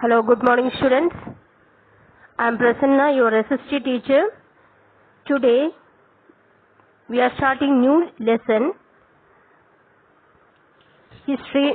Hello, good morning students. I am Prasanna, your SST teacher. Today we are starting new lesson, history,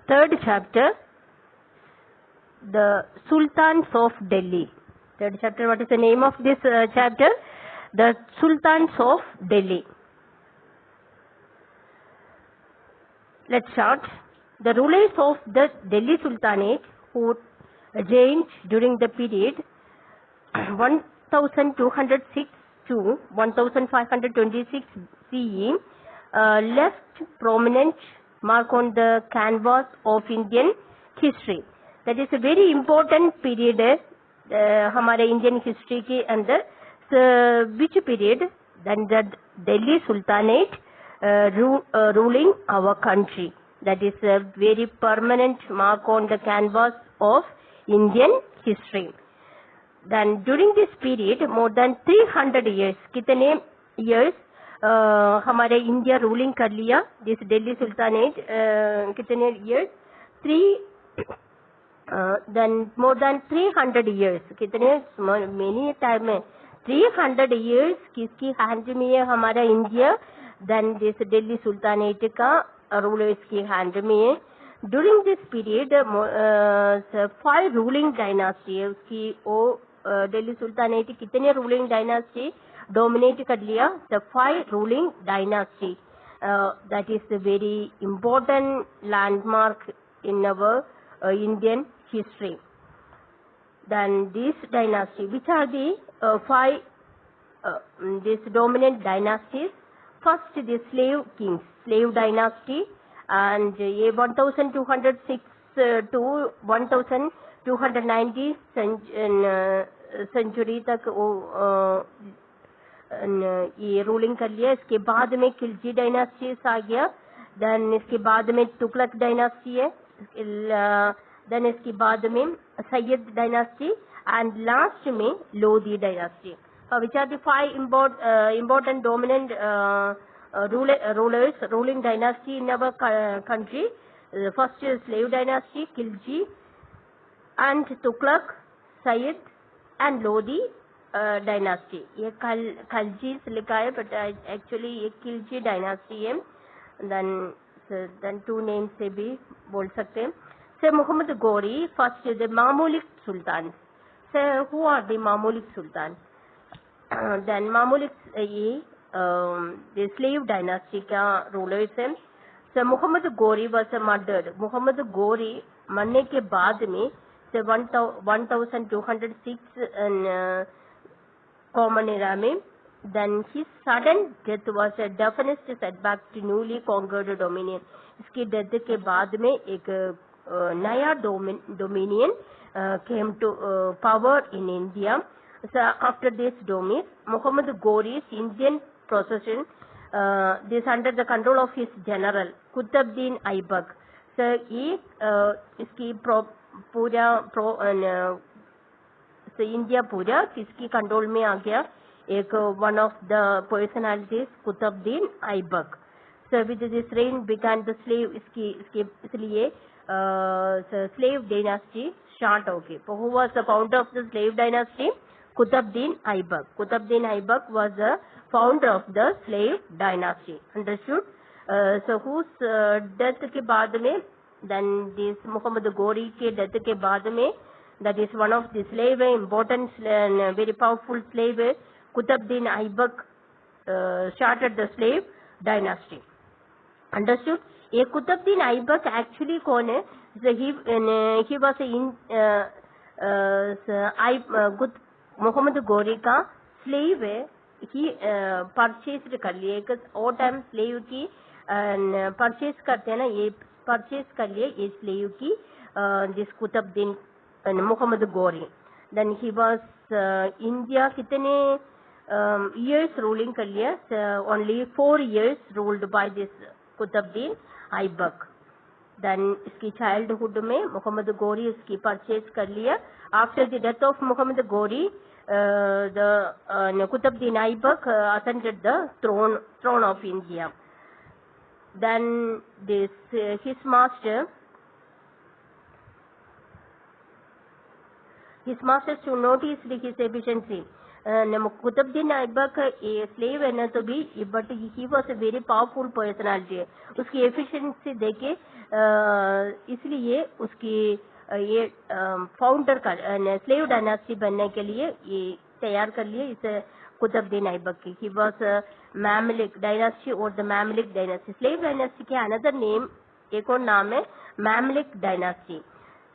third chapter, the Sultans of Delhi. Third chapter, what is the name of this chapter? The Sultans of Delhi. Let's start. The rulers of the Delhi Sultanate who reigned during the period 1206 to 1526 CE left prominent mark on the canvas of Indian history. That is a very important period हमारे Indian history के अंदर. Which period? Then the Delhi Sultanate ruling our country. That is a very permanent mark on the canvas of Indian history. Then during this period, more than 300 years, कितने years हमारे India ruling कर लिया, this Delhi Sultanate कितने years? Then more than 300 years, कितने many time में 300 years किसकी hand में है हमारा India? Then this Delhi Sultanate का rulers की hand में है. During this period 5 ruling dynasty है उसकी वो Delhi Sultanate कितने ruling dynasty dominate कर लिया? The 5 ruling dynasty. That is a very important landmark in our Indian history. Then this dynasty, which are the 5 this dominant dynasties? First, the slave kings, slave dynasty, and ये 1206 to 1290 century तक वो ये ruling कर लिया. इसके बाद में Khilji dynasties आ गया. देन इसके बाद में तुगलक डायनास्टी है. देन इसके बाद में सैयद डायनास्टी एंड लास्ट में Lodhi dynasty. Which are the 5 important dominant rulers, ruling dynasty in our country? First is slave dynasty, Khilji, and Tughlaq, Sayyid, and Lodi dynasty. ये खिलजी लिखा है, but actually ये खिलजी dynasty है. Then 2 names से भी बोल सकते हैं. So Muhammad Ghori, first is the Mamluk Sultan. So who are the Mamluk Sultan? Then Mamluks ये the slave dynasty का rulers हैं. So Muhammad Ghori was murdered. Muhammad Ghori मरने के बाद में 1206 common era में, then his sudden death was a definite setback to newly conquered dominion. इसकी death के बाद में एक नया dominion came to power in India. So after this domain, Muhammad Ghori's Indian procession, this under the control of his general Qutbuddin Aibak. So ये इसकी पूरा so India पूरा किसकी control में आ गया? एक one of the personalities Qutbuddin Aibak. So with this reign began the slave इसलिए slave dynasty start हो गई. Who was the founder of the slave dynasty? Qutbuddin Aibak. Qutbuddin Aibak was the founder of the slave dynasty. Understood? So whose death के बाद में, then this Muhammad Ghori के death के बाद में, that is one of the slave important and very powerful slave Qutbuddin Aibak started the slave dynasty. Understood? ये Qutbuddin Aibak actually कौन है? So he was Mohammad Ghori का स्लेव है. ही परचेज कर लिए एक और टाइम स्लेव की परचेज करते हैं ना, ये परचेज कर लिए ये स्लेव की जिस Qutubuddin Mohammad Ghori. Then he was India कितने years रूलिंग कर लिया? Only 4 years ruled by this Qutubuddin Aibak. Then इसकी चाइल्डहुड में मोहम्मद गौरी इसकी परचेज कर लिया. After the death of Muhammad Ghori, the Qutbuddin Aibak ascended the throne of India. Then this his master His masters to notice his efficiency. Qutubuddin Aibak slave है ना तो भी, but he was a very powerful personality. उसकी efficiency देखे इसलिए उसकी ये founder का स्लेव डायनास्टी बनने के लिए ये तैयार कर लिए इस कुतुबुद्दीन ऐबक की. ही वॉज मैमलिक डायनास्टी और द मैमलिक डायनास्टी. स्लेव डायनास्टी के अनदर नेम, एक और नाम है मैमलिक dynasty.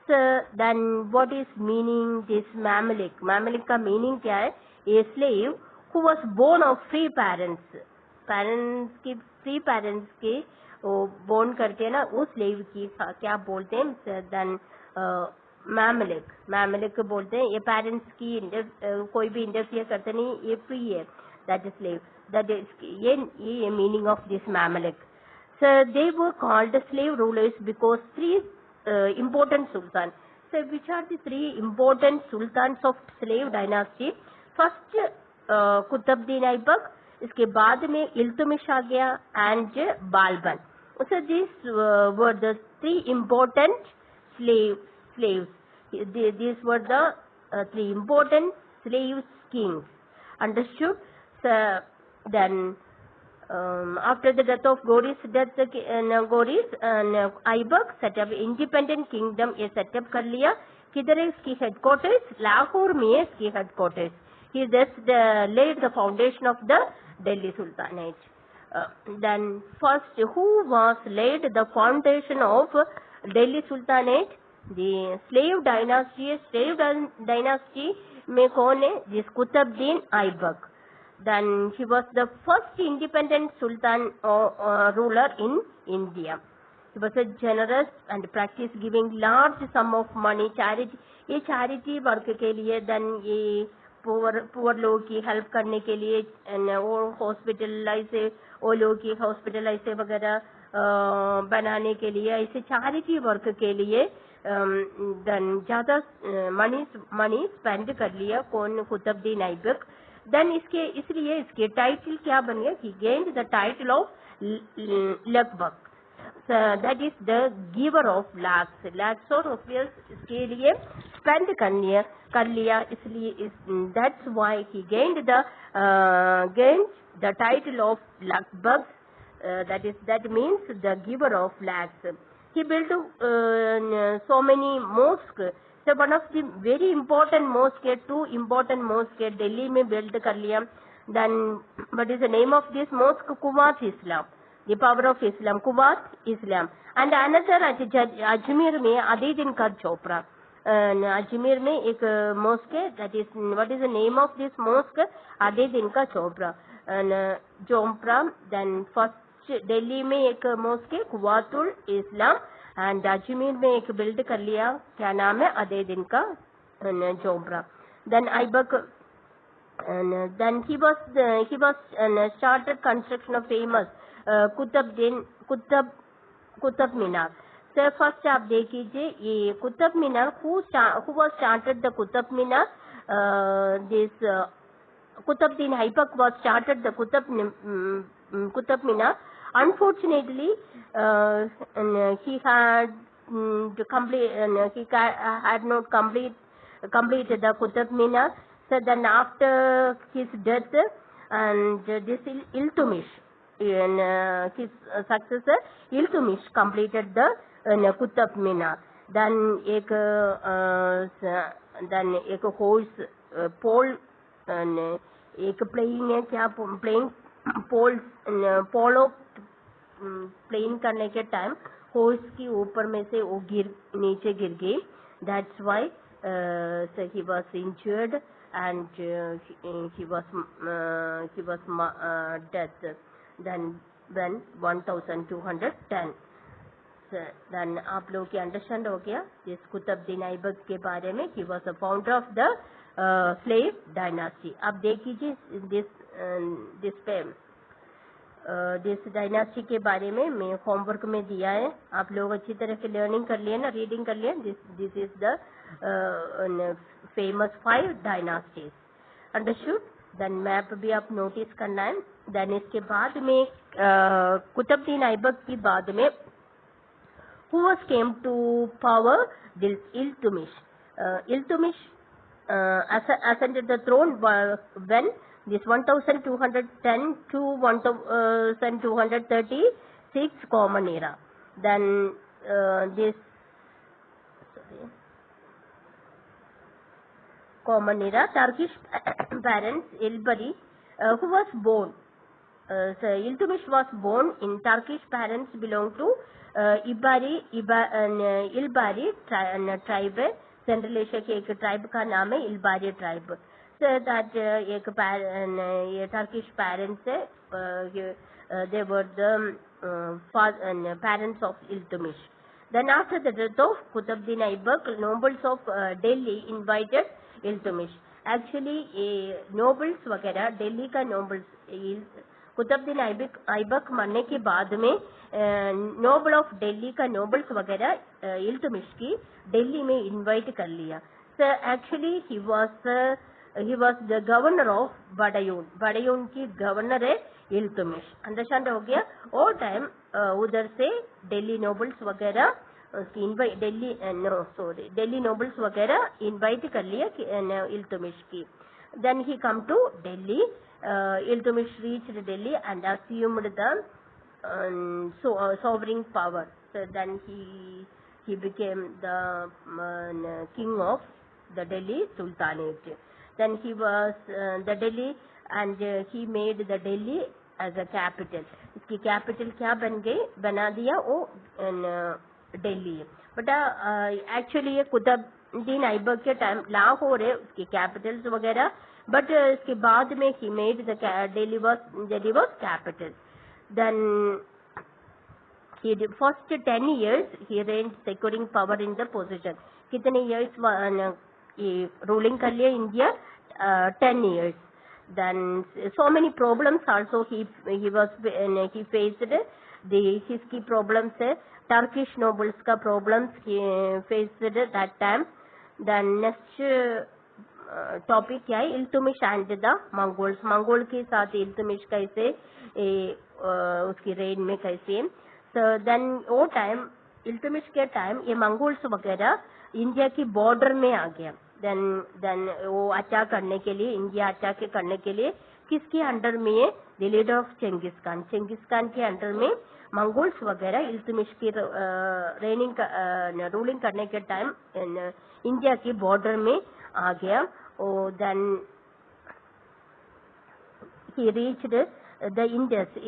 So then what is meaning this Mamalik? Mamalik का meaning क्या है? A slave who was born of free parents. Parents की free parents के वो born करके ना उस slave की क्या बोलते हैं? Then Mamalik. Mamalik बोलते हैं. ये parents की कोई भी interfere करते नहीं. ये free है. That is slave. That is ये meaning of this Mamalik. So they were called slave rulers because three important sultan. So which are the three important sultans of slave dynasty? First Qutubuddin Aibak, इसके बाद में इल्तुमिश आ गया and Balban. So these were the three important slaves. These were the three important slave kings. Understood? So then after the death of Ghori's Aibak set up independent kingdom ये set up कर लिया. किधर है इसकी headquarters? लाहौर में है इसकी headquarters. He just laid the foundation of the Delhi Sultanate. Then first, who was laid the foundation of Delhi Sultanate? The slave dynasty. Slave dynasty में कौन है? This Qutubuddin Aibak. Then he was the first independent sultan ruler in India. He was a generous and practiced giving large sum of money charity. ये charity work के लिए, then ये poor लोगों की help करने के लिए, और hospitalize वो लोगों की hospitalize वगैरह बनाने के लिए, ऐसे charity work के लिए then ज़्यादा money spend कर लिया कौन? कुतुबुद्दीन ऐबक. Then इसलिए इसके टाइटल क्या बन गया? He gained the title of Lakhbak. So that is the giver of lakhs. Lakhs और rupees इसके लिए spend कर लिया इसलिए that's why he gained the title of Lakhbak. That means the giver of lakhs. He built so many mosques. So one of the very important mosque, two important mosque Delhi में build कर लिया. Then what is the name of this mosque? Quwat Islam. The power of Islam. Quwat Islam. And another Ajmer में Adedin Kar Chopra. Ajmer में एक mosque है. That is, what is the name of this mosque? Adedin Kar Chopra. Chopra. Then first Delhi में एक mosque है Quwatul Islam. And Ajmer में एक build कर लिया, क्या नाम है? अदीदीन का जोबरा. Then Aibak, then he was started construction of famous Qutub Minar. Sir first आप देख लीजिए ये Qutub Minar. who was started the Qutub Minar? This Qutubuddin Aibak was started the Qutub Minar. Unfortunately, he had not completed the Qutb Minar. So then after his death, and this Iltutmish, his successor Iltutmish completed the Qutb Minar. Then एक horse pole, एक playing है क्या? Playing polo plane करने के time horse की ऊपर में से वो नीचे गिर गई. That's why he was injured and he was death. Then 1210. Then आप लोगों की अंडरस्टैंड हो गया इस कुतुबुद्दीन ऐबक के बारे में. he was a founder of the slave dynasty. अब देख लीजिए दिस डायनास्टी के बारे में मैं होमवर्क में दिया है. आप लोग अच्छी तरह से लर्निंग कर लिए ना, रीडिंग कर लिए. This is the famous 5 dynasties. Understood? Then map भी आप नोटिस करना है. देन इसके बाद में कुतुबुद्दीन ऐबक की बाद में who was came to power? Iltutmish. Iltutmish ascended the throne when this 1210 to 1236 Common Era. Then this Common Era, Turkish parents Ilbari, who was born. So Iltutmish was born in Turkish parents belong to Ilbari tribe. Central Asia के एक tribe का नाम है Ilbari tribe. So that एक ये Turkish parents है, they were the parents of Iltutmish. Then after the death of Qutbuddin Aibak, nobles of Delhi invited Iltutmish. Actually ये nobles वगैरह दिल्ली का नोबल्स कुतुबुद्दीन ऐबक मरने के बाद में नोबल ऑफ दिल्ली का नोबल्स वगैरह इल्तुमिश की दिल्ली में इनवाइट कर लिया. So actually he was the governor of Badaun. Badaun की गवर्नर है इल्तुमिश. अंडरस्टैंड हो गया. और टाइम उधर से दिल्ली नोबल्स वगैरह इनवाइट दिल्ली नोबल्स वगैरह इनवाइट कर लिया इल्तुमिश की. Then he come to Delhi. Iltutmish reached Delhi and assumed the sovereign power. So then he became the king of the Delhi Sultanate. Then he was the Delhi and he made the Delhi as a capital. इसकी capital क्या बना दिया वो Delhi. But actually ये कुतुबुद्दीन ऐबक के time Lahore है उसकी Capitals वगैरह. बट इसके बाद में he made the Delhi was capital. Then first 10 years he range securing power in the position. कितने इयर्स ये रूलिंग कर लिया India? 10 years. Then so many problems also he faced. हिस्की प्रॉब्लम्स है, टर्किश नोबल्स का problems faced that time. Then next topic क्या है? Iltutmish and the Mongols. Mongol के साथ इल्तुमिश कैसे उसकी रेन में कैसे. सो देन वो टाइम इल्तुमिश के टाइम ये मंगोल्स वगैरह इंडिया की बॉर्डर में आ गया. देन वो अटैक करने के लिए, इंडिया अटैक करने के लिए किसके अंडर में है? The leader of Chengiz Khan. Chengiz Khan के अंडर में मंगोल्स वगैरह इल्तुमिश की रूलिंग करने के टाइम इंडिया की बॉर्डर में आ गया. Then he reached the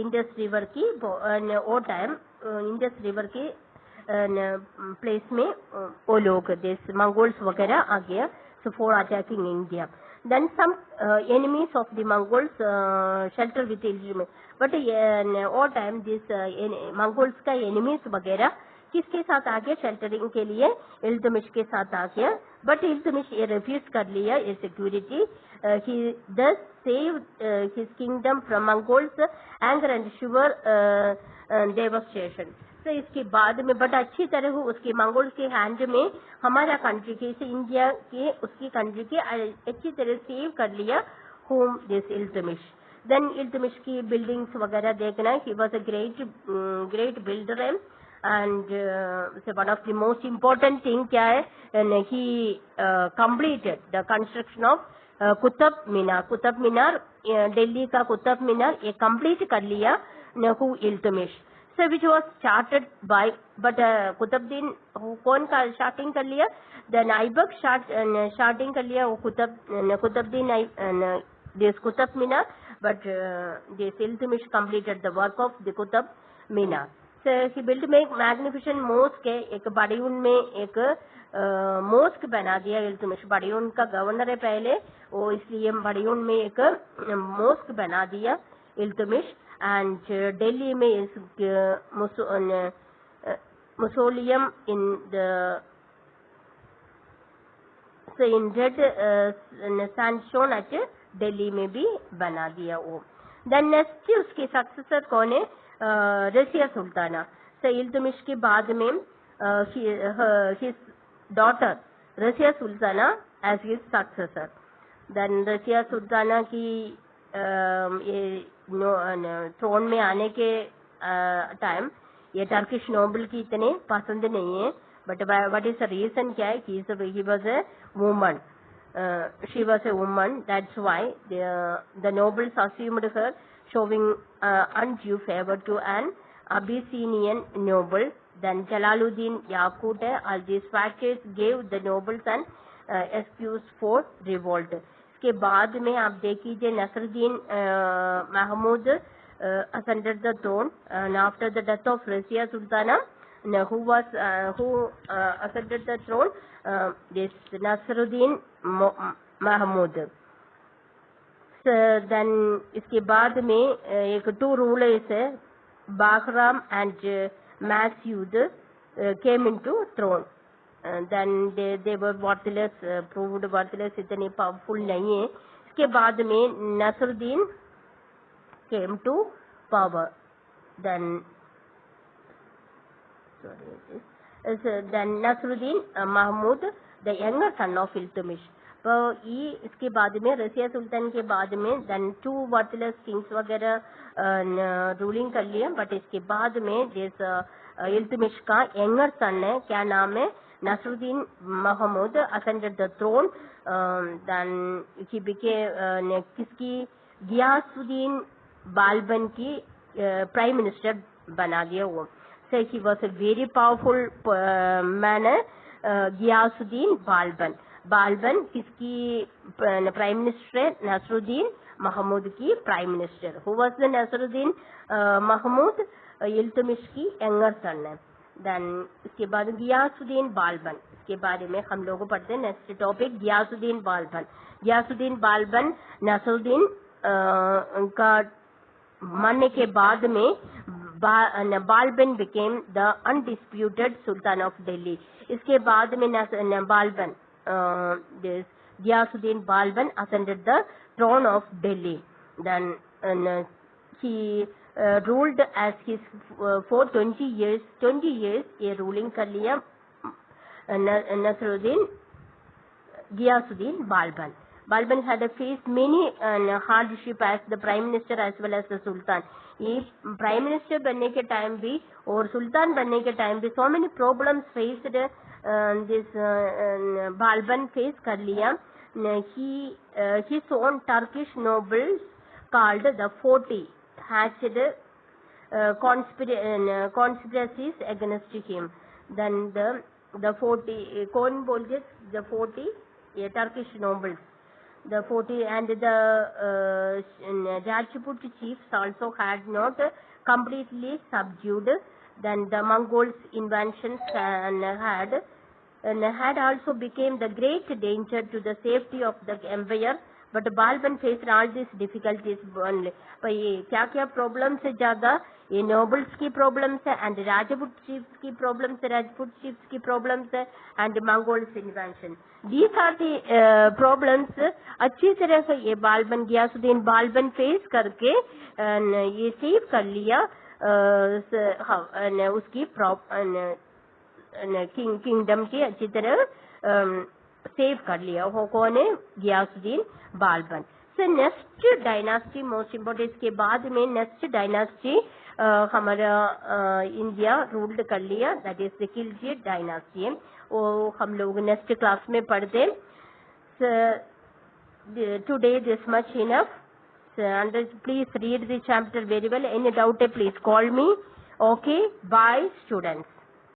Indus river की वो टाइम इंडस रिवर के प्लेस में वो लोग मंगोल्स वगैरह आ गया. So for attacking India. Then some enemies of the Mongols shelter with Iltutmish. But वो टाइम दिस मंगोल्स का एनिमीज वगैरह किसके साथ आ गया शेल्टरिंग के लिए? इल्तुमिश के साथ आ गया. बट इल्तुमिश ये रिफ्यूज कर लिया ये security. he thus saved his kingdom from Mongols anger and sure devastation. तो इसके बाद में बट अच्छी तरह उसके मंगोल के हैंड में हमारा कंट्री के इंडिया के उसकी कंट्री के अच्छी तरह सेव कर लिया. Home this Iltutmish. Then Iltutmish की बिल्डिंग्स वगैरह देखना. He was a great builder and one of the most important thing क्या है? he completed the construction of Qutub Minar. Qutub Minar Delhi का कुतुब मीनार ये कंप्लीट कर लिया who Iltutmish. So which was started by but Qutbuddin कौन का स्टार्टिंग कर लिया? देन ऐबक स्टार्टिंग कर लिया. वो Qutubuddin this Qutub Minar. But this Iltutmish completed the work of the Qutub Minar. So he built में एक मैग्निफिसेंट मॉस्क है. एक बडायून में एक मॉस्क बना दिया इल्तुमिश. बडायून का गवर्नर है पहले वो, इसलिए बडायून में एक मॉस्क बना दिया इल्तुमिश. एंड दिल्ली में इस mausoleum in red sandstone at Delhi में भी बना दिया वो. देन नेक्स्ट उसके सक्सेसर कौन है? रसिया सुल्ताना. सो इल्तुमिश के बाद में his daughter Razia Sultana as his successor. Then Razia Sultana की ये थ्रोन में आने के टाइम ये टर्किश नोबल की इतने पसंद नहीं है. But what is the reason क्या है? He was a woman. she was a woman. That's why the nobles assumed her, showing undue favor to an Abyssinian noble. Then Jalaluddin Yaqut, all these factors gave the nobles an excuse for revolt. इसके बाद में आप देखिए Nasruddin Mahmood ascended the throne, and after the death of Razia Sultana, who ascended the throne, this Nasruddin Mahmud. So then इसके बाद में एक two rulers है, Bahram and Masood came into throne. Then they were worthless, proved worthless, इतने powerful नहीं है. इसके बाद में Nasruddin came to power. Then Nasruddin Mahmud, the younger son of Iltutmish. तो ये इसके बाद में रसिया सुल्तान के बाद में then two worthless kings वगैरह रूलिंग कर लिए. बट इसके बाद में जिस इल्तुतमिश का यंगर सन है, क्या नाम है, Nasruddin Mahmud ascended the throne. Then he became किसकी गियासुद्दीन बाल्बन की प्राइम मिनिस्टर बना दिया वो. So he was a very powerful man, Ghiyasuddin बाल्बन. बाल्बन किसकी प्राइम मिनिस्टर है, नसरुद्दीन महमूद की prime minister. Who was the Nasiruddin Mahmud, Iltutmish की यंगर सन है. देन इसके बाद गियासुद्दीन बाल्बन, इसके बारे में हम लोग पढ़ते हैं. Next topic Ghiyasuddin Balban. गियासुद्दीन बाल्बन नसरुद्दीन का मरने के बाद में Balban became the undisputed sultan of Delhi. इसके बाद में बाल्बन Ghiyasuddin बाल्बन ascended the throne of Delhi. Then he ruled as his for 20 years. 20 years ये ruling कर लिया Nasruddin Ghiyasuddin Balban. Balban had faced many hardship as the prime minister as well as the sultan. ये prime minister बनने के time भी और सुल्तान बनने के टाइम भी so many problems faced this Balban face कर लिया. His own Turkish nobles called the 40 hatched conspiracies against him. Then the 40 कौन बोलते, the 40 Turkish nobles, the 40 and the Rajput chiefs also had not completely subdued. Then the Mongols' inventions had also become the great danger to the safety of the empire. But Balban faced all these difficulties only. पर ये क्या क्या problems है ज़्यादा, ये nobles की problems है and Rajput chiefs की problems है, Rajput chiefs की problems है and Mongols' invention. These are the problems अच्छी तरह से ये बाल्बन गियासुद्दीन बाल्बन फेस करके ये सेव कर लिया उसकी किंगडम की अच्छी तरह सेव कर लिया. वो कौन है, गियासुद्दीन बाल्बन. से नेक्स्ट डायनास्टी मोस्ट इम्पोर्टेंट. इसके बाद में नेक्स्ट डायनास्टी हमारा इंडिया रूल्ड कर लिया, that is the Khilji dynasty. वो हम लोग नेक्स्ट क्लास में पढ़ते. Today this much enough. Please read the chapter very well. Any doubt, please call me. Okay, bye students.